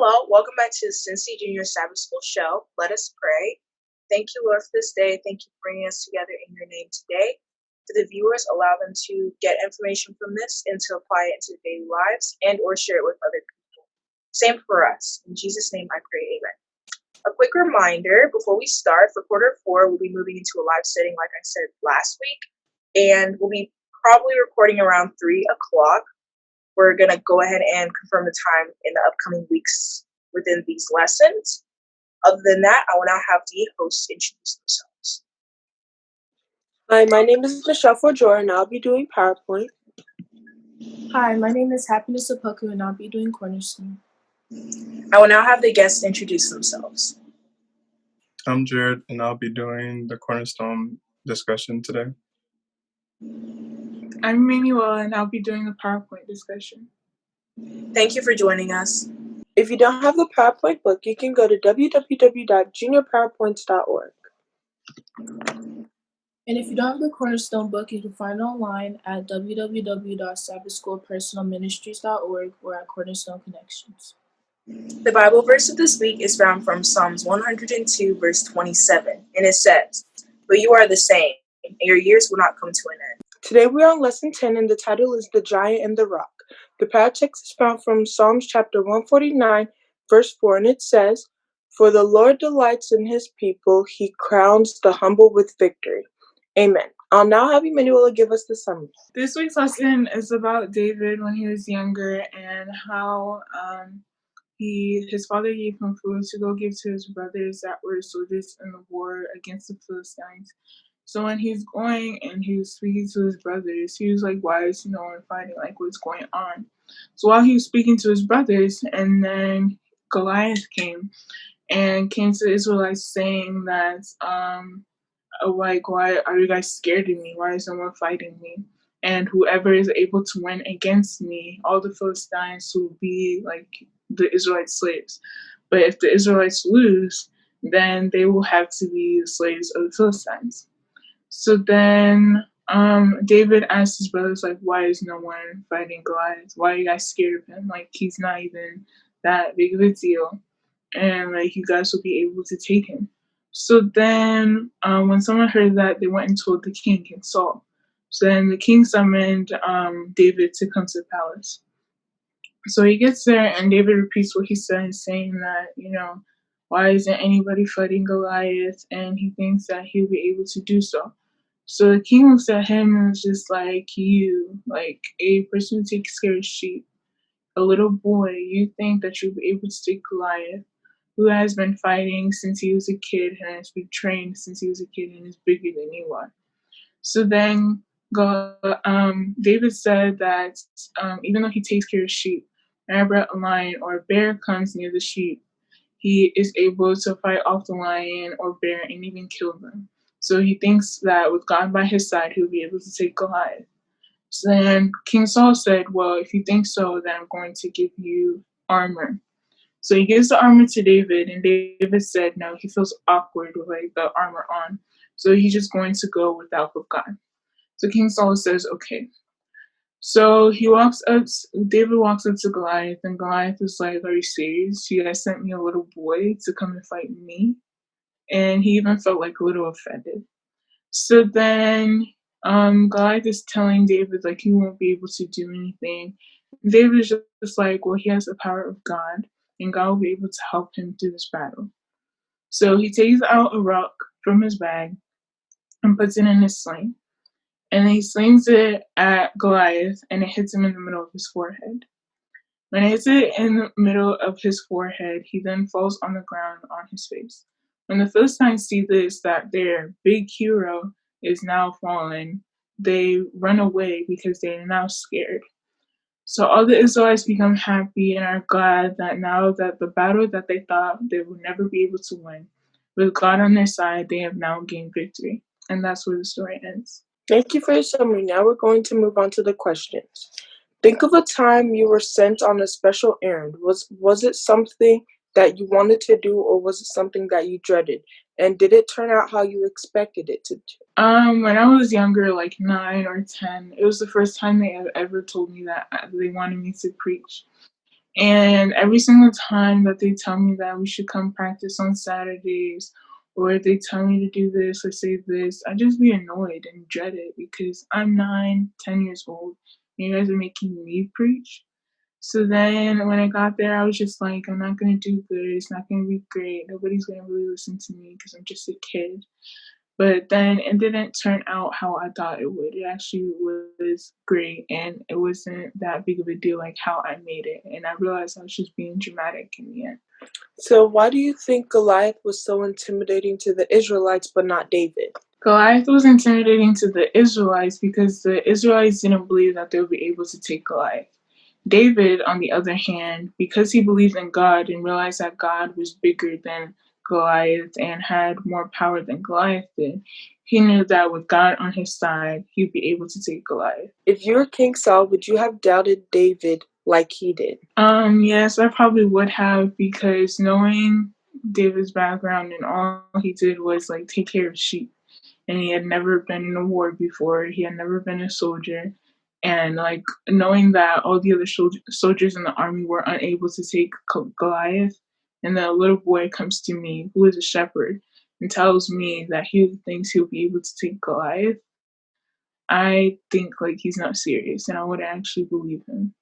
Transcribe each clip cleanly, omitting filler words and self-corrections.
Well, welcome back to the Cincy Junior Sabbath School Show. Let us pray. Thank you, Lord, for this day. Thank you for bringing us together in your name today. For the viewers, allow them to get information from this and to apply it into their daily lives and or share it with other people. Same for us. In Jesus' name I pray, amen. A quick reminder before we start, for quarter 4, we'll be moving into a live setting like I said last week, and we'll be probably recording around 3 o'clock. We're going to go ahead and confirm the time in the upcoming weeks within these lessons. Other than that, I will now have the hosts introduce themselves. Hi, my name is Michelle Forjor, and I'll be doing PowerPoint. Hi, my name is Happiness Opoku, and I'll be doing Cornerstone. I will now have the guests introduce themselves. I'm Jared, and I'll be doing the Cornerstone discussion today. I'm Manuel, and I'll be doing the PowerPoint discussion. Thank you for joining us. If you don't have the PowerPoint book, you can go to www.juniorpowerpoints.org. And if you don't have the Cornerstone book, you can find it online at www.sabbathschoolpersonalministries.org or at Cornerstone Connections. The Bible verse of this week is found from Psalms 102, verse 27, and it says, "But you are the same, and your years will not come to an end." Today we are on Lesson 10, and the title is The Giant and the Rock. The Patriarchs is found from Psalms chapter 149, verse 4, and it says, "For the Lord delights in his people, he crowns the humble with victory." Amen. I'll now have Emmanuel give us the summary. This week's lesson is about David when he was younger and how his father gave him food to go give to his brothers that were soldiers in the war against the Philistines. So when he's going and he was speaking to his brothers, he was like, "Why is no one fighting? Like, what's going on?" So while he was speaking to his brothers, and then Goliath came to the Israelites saying that, like, "Why are you guys scared of me? Why is no one fighting me? And whoever is able to win against me, all the Philistines will be like the Israelite slaves. But if the Israelites lose, then they will have to be the slaves of the Philistines." So then David asked his brothers, like, "Why is no one fighting Goliath? Why are you guys scared of him? Like, he's not even that big of a deal. And, like, you guys will be able to take him." So then when someone heard that, they went and told the king and Saul. So then the king summoned David to come to the palace. So he gets there, and David repeats what he said, saying that, why isn't anybody fighting Goliath? And he thinks that he'll be able to do so. So the king looks at him and is just like, "You, like a person who takes care of sheep, a little boy, you think that you'll be able to take Goliath, who has been fighting since he was a kid and has been trained since he was a kid and is bigger than you are." So then David said that even though he takes care of sheep, whenever a lion or a bear comes near the sheep, he is able to fight off the lion or bear and even kill them. So he thinks that with God by his side, he'll be able to take Goliath. So then King Saul said, "Well, if you think so, then I'm going to give you armor." So he gives the armor to David, and David said no, he feels awkward with like the armor on. So he's just going to go with the help of God. So King Saul says, "Okay." So David walks up to Goliath, and Goliath is like, "Are you serious? You guys sent me a little boy to come and fight me?" And he even felt like a little offended. So then Goliath is telling David like he won't be able to do anything. David is just like, well, he has the power of God, and God will be able to help him through this battle. So he takes out a rock from his bag and puts it in his sling. And he slings it at Goliath, and it hits him in the middle of his forehead. When it hits it in the middle of his forehead, he then falls on the ground on his face. When the Philistines see this, that their big hero is now fallen, they run away because they are now scared. So all the Israelites become happy and are glad that now that the battle that they thought they would never be able to win, with God on their side, they have now gained victory. And that's where the story ends. Thank you for your summary. Now we're going to move on to the questions. Think of a time you were sent on a special errand. Was it something that you wanted to do, or was it something that you dreaded? And did it turn out how you expected it to do? When I was younger, like 9 or 10, it was the first time they had ever told me that they wanted me to preach. And every single time that they tell me that we should come practice on Saturdays, or if they tell me to do this or say this, I just be annoyed and dread it because I'm 9, 10 years old, and you guys are making me preach. So then when I got there, I was just like, I'm not going to do good. It's not going to be great. Nobody's going to really listen to me because I'm just a kid. But then it didn't turn out how I thought it would. It actually was great, and it wasn't that big of a deal like how I made it. And I realized I was just being dramatic in the end. So why do you think Goliath was so intimidating to the Israelites but not David? Goliath was intimidating to the Israelites because the Israelites didn't believe that they would be able to take Goliath. David, on the other hand, because he believed in God and realized that God was bigger than Goliath and had more power than Goliath did, he knew that with God on his side, he'd be able to take Goliath. If you were King Saul, would you have doubted David like he did? Yes, I probably would have, because knowing David's background and all he did was like take care of sheep, and he had never been in a war before. He had never been a soldier. And like knowing that all the other soldiers in the army were unable to take Goliath, and then a little boy comes to me who is a shepherd and tells me that he thinks he'll be able to take Goliath, I think like he's not serious, and I would actually believe him.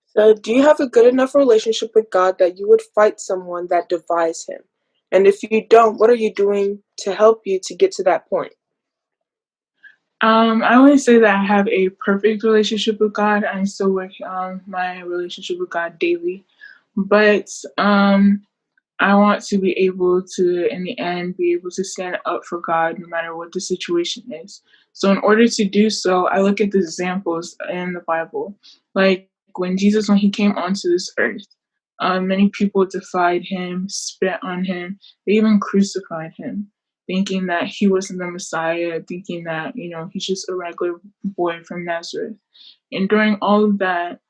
So do you have a good enough relationship with God that you would fight someone that defies him? And if you don't, what are you doing to help you to get to that point? I wouldn't say that I have a perfect relationship with God. I'm still working on my relationship with God daily. But I want to be able to, in the end, be able to stand up for God no matter what the situation is. So, in order to do so, I look at the examples in the Bible. Like when he came onto this earth, many people defied him, spit on him, they even crucified him, thinking that he wasn't the Messiah, thinking that, he's just a regular boy from Nazareth. And during all of that,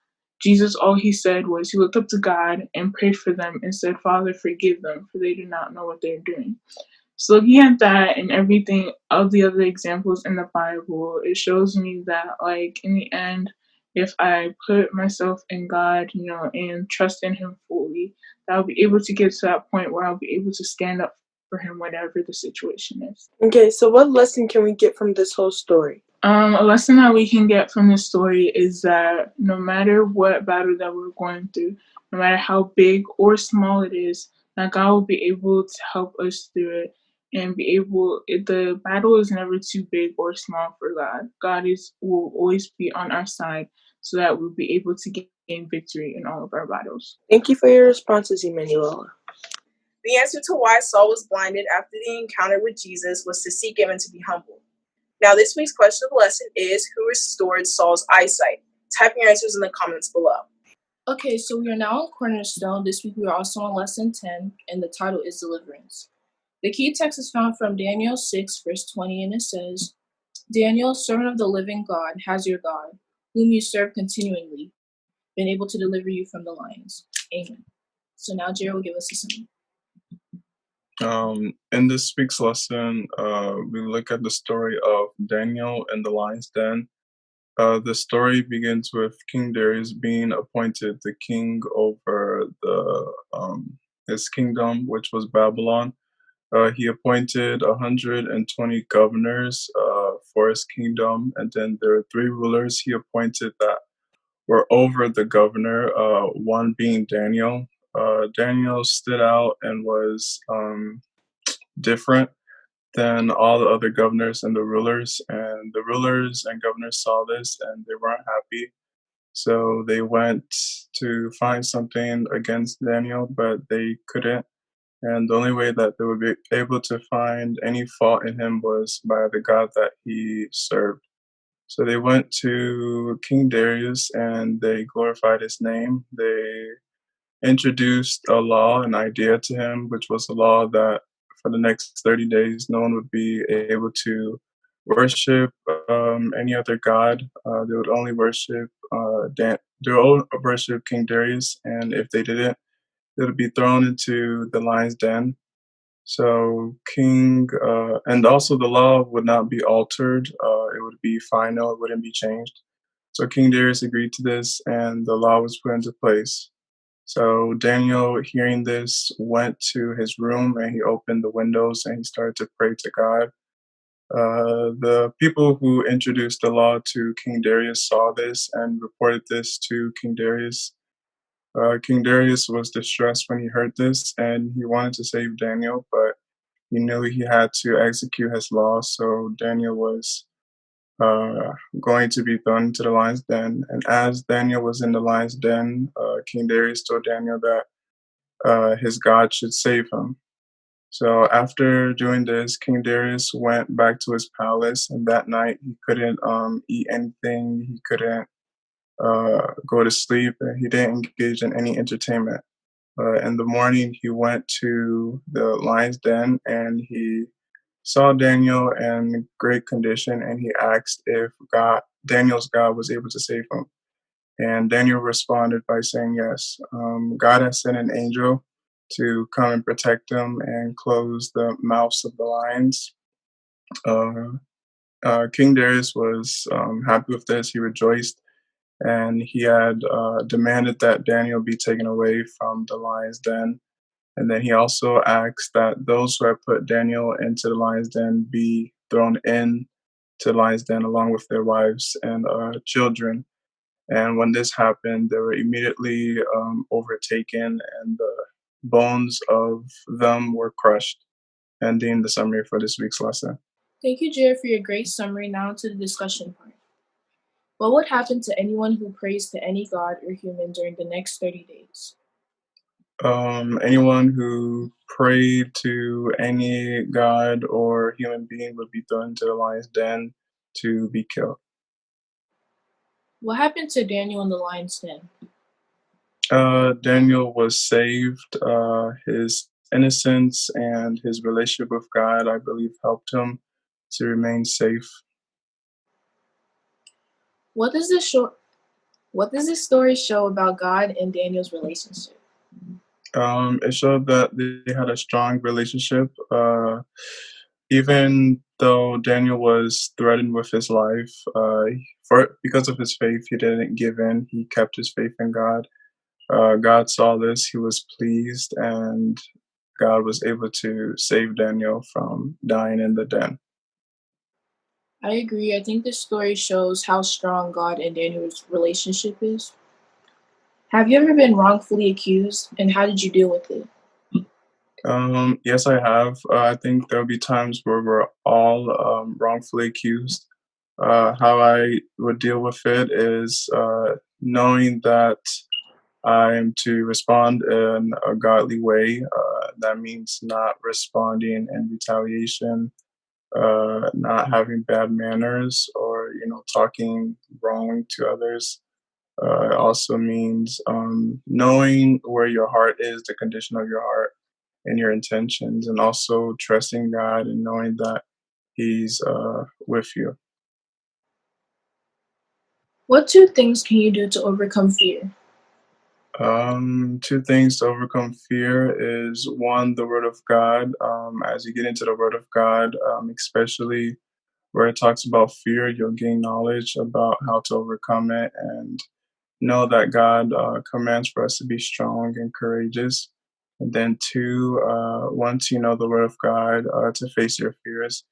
Jesus, all he said was he looked up to God and prayed for them and said, Father, forgive them, for they do not know what they're doing. So looking at that and everything of the other examples in the Bible, it shows me that, like, in the end, if I put myself in God, and trust in him fully, that I'll be able to get to that point where I'll be able to stand up for him, whatever the situation is. Okay, so what lesson can we get from this whole story? A lesson that we can get from this story is that no matter what battle that we're going through, no matter how big or small it is, that God will be able to help us through it and the battle is never too big or small for God. Will always be on our side so that we'll be able to gain victory in all of our battles. Thank you for your responses, Emanuela. The answer to why Saul was blinded after the encounter with Jesus was to seek him and to be humble. Now, this week's question of the lesson is, who restored Saul's eyesight? Type your answers in the comments below. Okay, so we are now on Cornerstone. This week we are also on lesson 10, and the title is Deliverance. The key text is found from Daniel 6, verse 20, and it says, Daniel, servant of the living God, has your God, whom you serve continually, been able to deliver you from the lions. Amen. So now Jared will give us a summary. In this week's lesson, we look at the story of Daniel in the lion's den. The story begins with King Darius being appointed the king over his kingdom, which was Babylon. He appointed 120 governors for his kingdom, and then there are 3 rulers he appointed that were over the governor, one being Daniel. Daniel stood out and was different than all the other governors and the rulers. And the rulers and governors saw this and they weren't happy. So they went to find something against Daniel, but they couldn't. And the only way that they would be able to find any fault in him was by the God that he served. So they went to King Darius and they glorified his name. They introduced a law, an idea to him, which was a law that for the next 30 days, no one would be able to worship any other god. They would only worship they would worship King Darius, and if they didn't, they would be thrown into the lion's den. So and also the law would not be altered. It would be final. It wouldn't be changed. So King Darius agreed to this, and the law was put into place. So Daniel, hearing this, went to his room and he opened the windows and he started to pray to God. The people who introduced the law to King Darius saw this and reported this to King Darius. King Darius was distressed when he heard this, and he wanted to save Daniel, but he knew he had to execute his law. So Daniel was going to be thrown into the lion's den. And as Daniel was in the lion's den, King Darius told Daniel that his God should save him. So after doing this, King Darius went back to his palace, and that night he couldn't eat anything. He couldn't go to sleep. And he didn't engage in any entertainment. In the morning, he went to the lion's den, and he saw Daniel in great condition, and he asked if Daniel's God was able to save him. And Daniel responded by saying yes. God has sent an angel to come and protect him and close the mouths of the lions. King Darius was happy with this. He rejoiced, and he had demanded that Daniel be taken away from the lion's den. And then he also asked that those who had put Daniel into the lion's den be thrown in to the lion's den along with their wives and children. And when this happened, they were immediately overtaken, and the bones of them were crushed. Ending the summary for this week's lesson. Thank you, Jared, for your great summary. Now to the discussion part. What would happen to anyone who prays to any god or human during the next 30 days? Anyone who prayed to any god or human being would be thrown into the lion's den to be killed. What happened to Daniel in the lion's den? Daniel was saved. His innocence and his relationship with God, I believe, helped him to remain safe. What does this story show about God and Daniel's relationship? It showed that they had a strong relationship. Even though Daniel was threatened with his life, because of his faith, he didn't give in. He kept his faith in God. God saw this, he was pleased, and God was able to save Daniel from dying in the den. I agree. I think this story shows how strong God and Daniel's relationship is. Have you ever been wrongfully accused, and how did you deal with it? Yes, I have. I think there'll be times where we're all wrongfully accused. How I would deal with it is knowing that I am to respond in a godly way. That means not responding in retaliation, not having bad manners, or talking wrong to others. It also means knowing where your heart is, the condition of your heart, and your intentions, and also trusting God and knowing that He's with you. What 2 things can you do to overcome fear? Two things to overcome fear is one, the Word of God. As you get into the Word of God, especially where it talks about fear, you'll gain knowledge about how to overcome it and know that God commands for us to be strong and courageous. And then two, once you know the Word of God, to face your fears.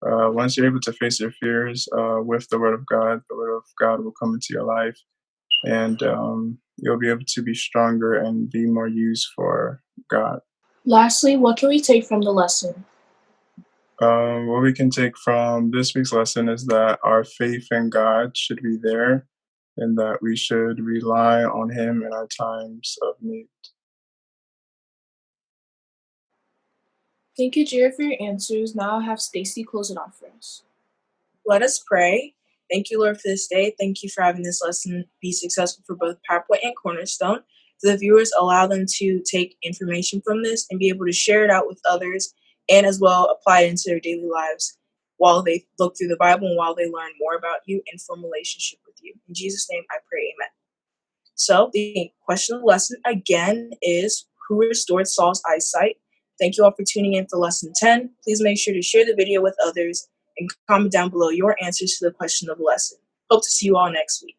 Once you're able to face your fears with the Word of God will come into your life, and you'll be able to be stronger and be more used for God. Lastly, what can we take from the lesson? What we can take from this week's lesson is that our faith in God should be there, and that we should rely on Him in our times of need. Thank you, Jared, for your answers. Now I'll have Stacy close it off for us. Let us pray. Thank you, Lord, for this day. Thank you for having this lesson be successful for both PowerPoint and Cornerstone. For the viewers, allow them to take information from this and be able to share it out with others, and as well apply it into their daily lives while they look through the Bible and while they learn more about you and form a relationship with you. In Jesus' name, I pray, amen. So the question of the lesson again is, who restored Saul's eyesight? Thank you all for tuning in for lesson 10. Please make sure to share the video with others and comment down below your answers to the question of the lesson. Hope to see you all next week.